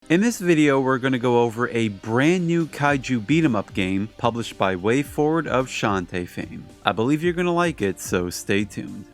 In this video, we're going to go over a brand new Kaiju beat-em-up game published by WayForward of Shantae fame. I believe you're going to like it, so stay tuned.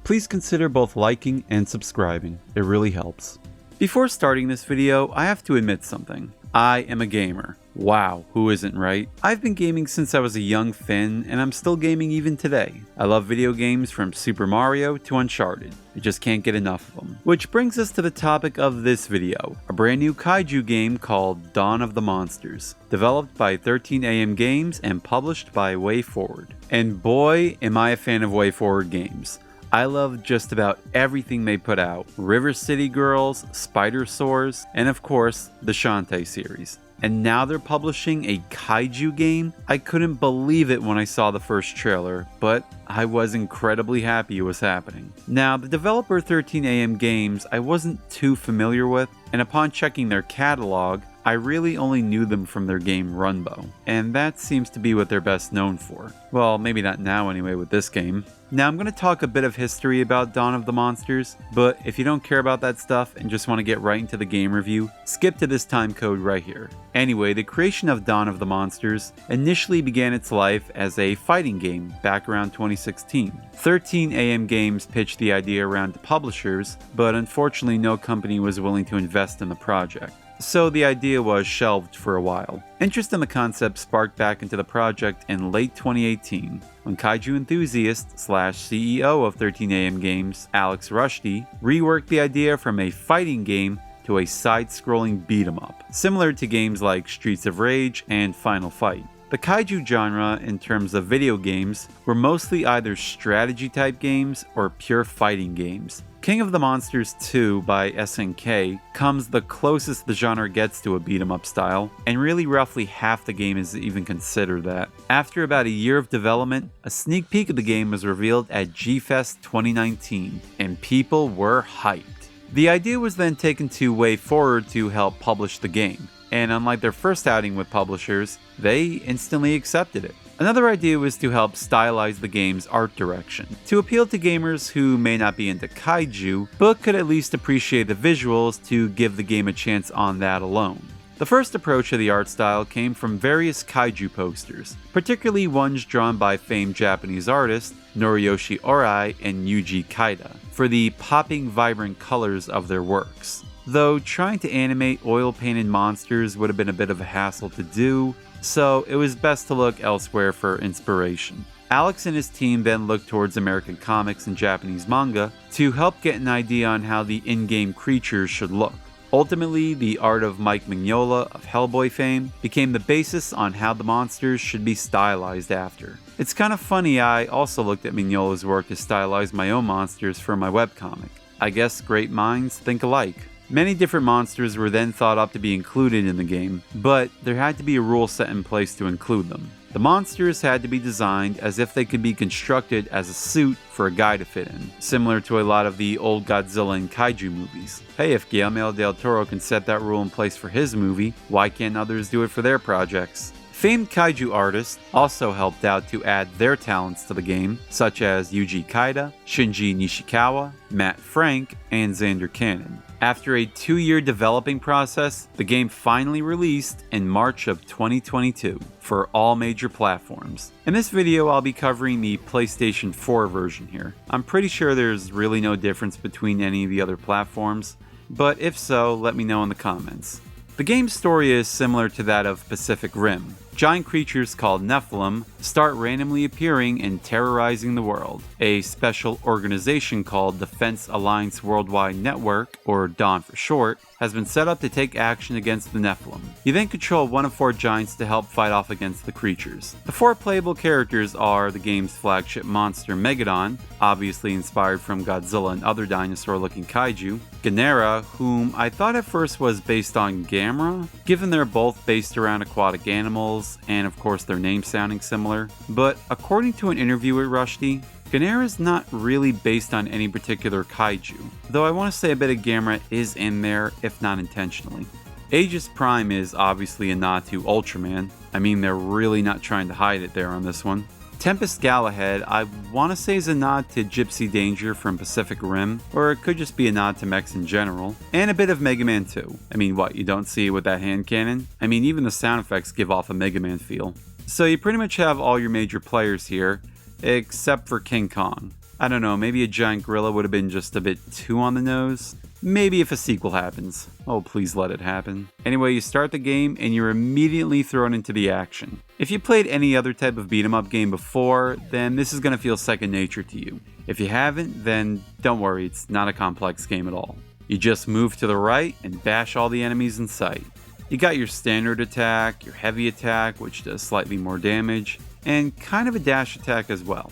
Please consider both liking and subscribing, it really helps. Before starting this video, I have to admit something. I am a gamer. Wow, who isn't, right? I've been gaming since I was a young Finn, and I'm still gaming even today. I love video games from Super Mario to Uncharted. I just can't get enough of them. Which brings us to the topic of this video, a brand new Kaiju game called Dawn of the Monsters, developed by 13AM Games and published by WayForward. And boy, am I a fan of WayForward games. I love just about everything they put out. River City Girls, Spider Soars, and of course, the Shantae series. And now they're publishing a Kaiju game? I couldn't believe it when I saw the first trailer, but I was incredibly happy it was happening. Now, the developer 13AM Games I wasn't too familiar with, and upon checking their catalog, I really only knew them from their game Runbow, and that seems to be what they're best known for. Well, maybe not now anyway with this game. Now I'm going to talk a bit of history about Dawn of the Monsters, but if you don't care about that stuff and just want to get right into the game review, skip to this time code right here. Anyway, the creation of Dawn of the Monsters initially began its life as a fighting game back around 2016. 13AM Games pitched the idea around to publishers, but unfortunately no company was willing to invest in the project. So the idea was shelved for a while. Interest in the concept sparked back into the project in late 2018, when Kaiju enthusiast / CEO of 13AM Games, Alex Rushdie, reworked the idea from a fighting game to a side-scrolling beat-em-up, similar to games like Streets of Rage and Final Fight. The Kaiju genre, in terms of video games, were mostly either strategy-type games or pure fighting games. King of the Monsters 2 by SNK comes the closest the genre gets to a beat-em-up style, and really roughly half the game is even considered that. After about a year of development, a sneak peek of the game was revealed at G-Fest 2019, and people were hyped. The idea was then taken to WayForward to help publish the game, and unlike their first outing with publishers, they instantly accepted it. Another idea was to help stylize the game's art direction, to appeal to gamers who may not be into Kaiju, but could at least appreciate the visuals to give the game a chance on that alone. The first approach to the art style came from various Kaiju posters, particularly ones drawn by famed Japanese artists Noriyoshi Orai and Yuji Kaida, for the popping, vibrant colors of their works. Though trying to animate oil-painted monsters would have been a bit of a hassle to do, so it was best to look elsewhere for inspiration. Alex and his team then looked towards American comics and Japanese manga to help get an idea on how the in-game creatures should look. Ultimately, the art of Mike Mignola of Hellboy fame became the basis on how the monsters should be stylized after. It's kind of funny, I also looked at Mignola's work to stylize my own monsters for my webcomic. I guess great minds think alike. Many different monsters were then thought up to be included in the game, but there had to be a rule set in place to include them. The monsters had to be designed as if they could be constructed as a suit for a guy to fit in, similar to a lot of the old Godzilla and Kaiju movies. Hey, if Guillermo del Toro can set that rule in place for his movie, why can't others do it for their projects? Famed Kaiju artists also helped out to add their talents to the game, such as Yuji Kaida, Shinji Nishikawa, Matt Frank, and Xander Cannon. After a 2-year developing process, the game finally released in March of 2022 for all major platforms. In this video, I'll be covering the PlayStation 4 version here. I'm pretty sure there's really no difference between any of the other platforms, but if so, let me know in the comments. The game's story is similar to that of Pacific Rim. Giant creatures called Nephilim start randomly appearing and terrorizing the world. A special organization called Defense Alliance Worldwide Network, or DAWN for short, has been set up to take action against the Nephilim. You then control one of 4 giants to help fight off against the creatures. The 4 playable characters are the game's flagship monster Megadon, obviously inspired from Godzilla and other dinosaur-looking kaiju, Ganera, whom I thought at first was based on Gamera, given they're both based around aquatic animals, and of course their names sounding similar, but according to an interview with Rushdie, Ganera is not really based on any particular kaiju, though I want to say a bit of Gamera is in there, if not intentionally. Aegis Prime is obviously a nod to Ultraman. I mean, they're really not trying to hide it there on this one. Tempest Galahad, I want to say is a nod to Gypsy Danger from Pacific Rim, or it could just be a nod to mechs in general, and a bit of Mega Man 2. I mean, what, you don't see it with that hand cannon? I mean, even the sound effects give off a Mega Man feel. So you pretty much have all your major players here, except for King Kong. I don't know, maybe a giant gorilla would have been just a bit too on the nose. Maybe if a sequel happens. Oh, please let it happen. Anyway, you start the game and you're immediately thrown into the action. If you played any other type of beat 'em up game before, then this is going to feel second nature to you. If you haven't, then don't worry, it's not a complex game at all. You just move to the right and bash all the enemies in sight. You got your standard attack, your heavy attack, which does slightly more damage, and kind of a dash attack as well.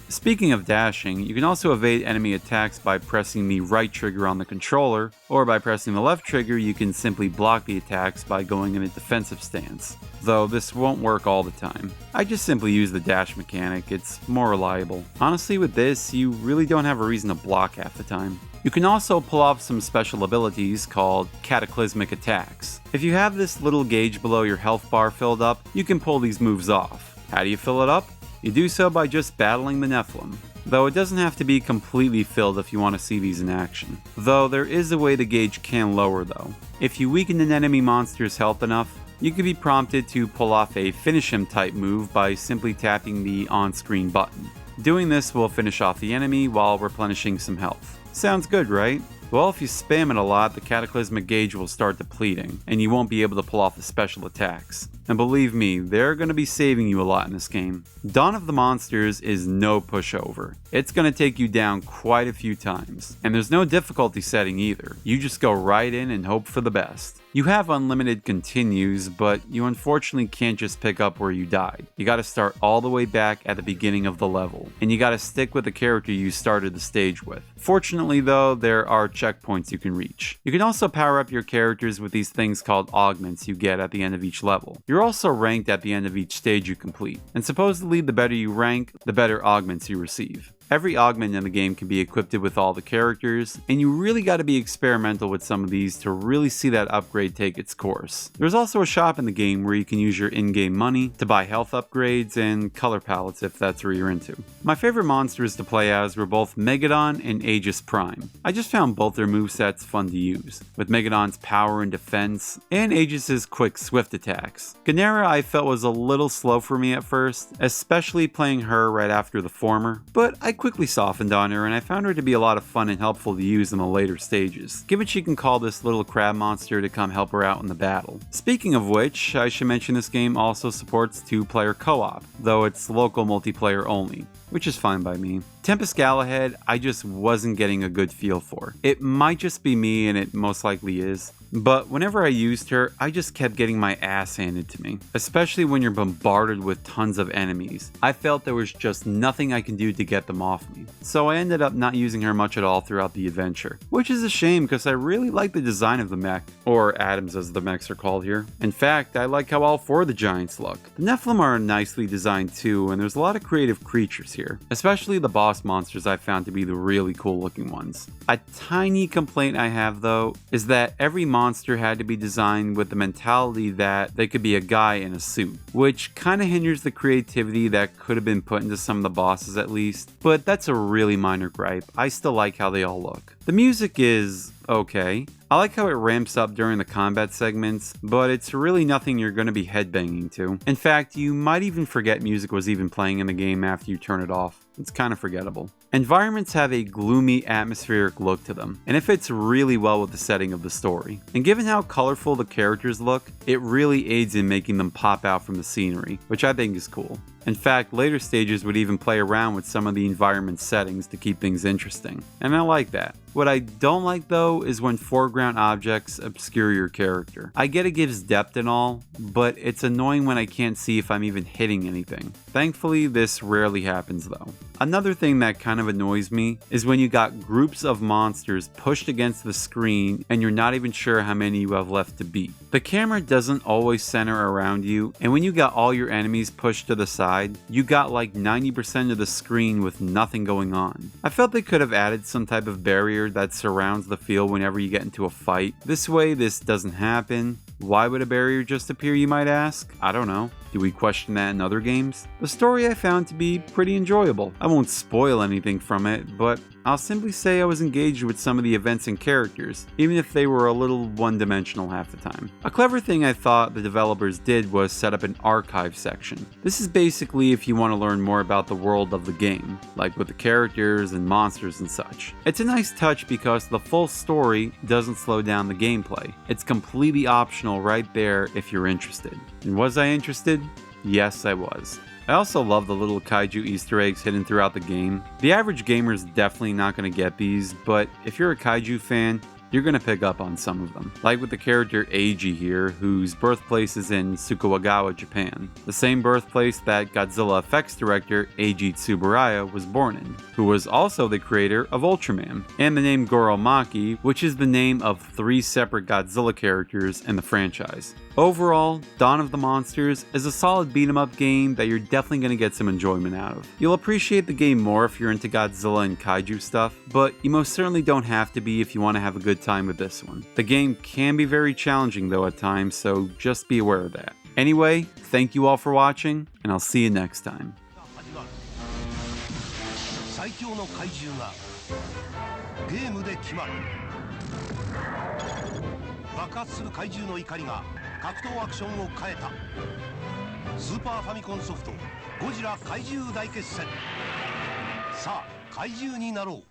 Speaking of dashing, you can also evade enemy attacks by pressing the right trigger on the controller, or by pressing the left trigger you can simply block the attacks by going in a defensive stance. Though this won't work all the time. I just simply use the dash mechanic, it's more reliable. Honestly, with this, you really don't have a reason to block half the time. You can also pull off some special abilities called cataclysmic attacks. If you have this little gauge below your health bar filled up, you can pull these moves off. How do you fill it up? You do so by just battling the Nephilim, though it doesn't have to be completely filled if you want to see these in action. Though there is a way the gauge can lower though. If you weaken an enemy monster's health enough, you could be prompted to pull off a finish him type move by simply tapping the on-screen button. Doing this will finish off the enemy while replenishing some health. Sounds good, right? Well, if you spam it a lot, the cataclysmic gauge will start depleting, and you won't be able to pull off the special attacks. And believe me, they're going to be saving you a lot in this game. Dawn of the Monsters is no pushover. It's going to take you down quite a few times. And there's no difficulty setting either. You just go right in and hope for the best. You have unlimited continues, but you unfortunately can't just pick up where you died. You gotta start all the way back at the beginning of the level, and you gotta stick with the character you started the stage with. Fortunately though, there are checkpoints you can reach. You can also power up your characters with these things called augments you get at the end of each level. You're also ranked at the end of each stage you complete, and supposedly the better you rank, the better augments you receive. Every augment in the game can be equipped with all the characters, and you really got to be experimental with some of these to really see that upgrade take its course. There's also a shop in the game where you can use your in-game money to buy health upgrades and color palettes if that's what you're into. My favorite monsters to play as were both Megadon and Aegis Prime. I just found both their movesets fun to use, with Megadon's power and defense, and Aegis's quick swift attacks. Ganera I felt was a little slow for me at first, especially playing her right after the former, but I quickly softened on her and I found her to be a lot of fun and helpful to use in the later stages, given she can call this little crab monster to come help her out in the battle. Speaking of which, I should mention this game also supports 2-player co-op, though it's local multiplayer only, which is fine by me. Tempest Galahad, I just wasn't getting a good feel for. It might just be me, and it most likely is, but whenever I used her, I just kept getting my ass handed to me, especially when you're bombarded with tons of enemies. I felt there was just nothing I can do to get them off me, so I ended up not using her much at all throughout the adventure, which is a shame because I really like the design of the mech, or atoms as the mechs are called here. In fact, I like how all 4 of the giants look. The Nephilim are nicely designed too, and there's a lot of creative creatures here, especially the boss monsters I found to be the really cool looking ones. A tiny complaint I have though is that every monster had to be designed with the mentality that they could be a guy in a suit, which kind of hinders the creativity that could have been put into some of the bosses at least, but that's a really minor gripe. I still like how they all look. The music is okay. I like how it ramps up during the combat segments, but it's really nothing you're going to be headbanging to. In fact, you might even forget music was even playing in the game after you turn it off. It's kind of forgettable. Environments have a gloomy, atmospheric look to them, and it fits really well with the setting of the story. And given how colorful the characters look, it really aids in making them pop out from the scenery, which I think is cool. In fact, later stages would even play around with some of the environment settings to keep things interesting, and I like that. What I don't like though is when foreground objects obscure your character. I get it gives depth and all, but it's annoying when I can't see if I'm even hitting anything. Thankfully, this rarely happens though. Another thing that kind of annoys me is when you got groups of monsters pushed against the screen and you're not even sure how many you have left to beat. The camera doesn't always center around you, and when you got all your enemies pushed to the side, you got like 90% of the screen with nothing going on. I felt they could have added some type of barrier that surrounds the field whenever you get into a fight. This way this doesn't happen. Why would a barrier just appear, you might ask? I don't know. Do we question that in other games? The story I found to be pretty enjoyable. I won't spoil anything from it, but I'll simply say I was engaged with some of the events and characters, even if they were a little one-dimensional half the time. A clever thing I thought the developers did was set up an archive section. This is basically if you want to learn more about the world of the game, like with the characters and monsters and such. It's a nice touch because the full story doesn't slow down the gameplay. It's completely optional right there if you're interested. And was I interested? Yes, I was. I also love the little kaiju Easter eggs hidden throughout the game. The average gamer is definitely not going to get these, but if you're a kaiju fan, you're going to pick up on some of them. Like with the character Eiji here, whose birthplace is in Tsukuwagawa, Japan. The same birthplace that Godzilla effects director Eiji Tsuburaya was born in, who was also the creator of Ultraman, and the name Goromaki, which is the name of 3 separate Godzilla characters in the franchise. Overall, Dawn of the Monsters is a solid beat-em-up game that you're definitely going to get some enjoyment out of. You'll appreciate the game more if you're into Godzilla and Kaiju stuff, but you most certainly don't have to be if you want to have a good time with this one. The game can be very challenging though at times, so just be aware of that. Anyway, thank you all for watching, and I'll see you next time. 最強の怪獣がゲームで決まる。爆発する怪獣の怒りが格闘アクションを変えた。スーパーファミコンソフトゴジラ怪獣大決戦。さあ怪獣になろう。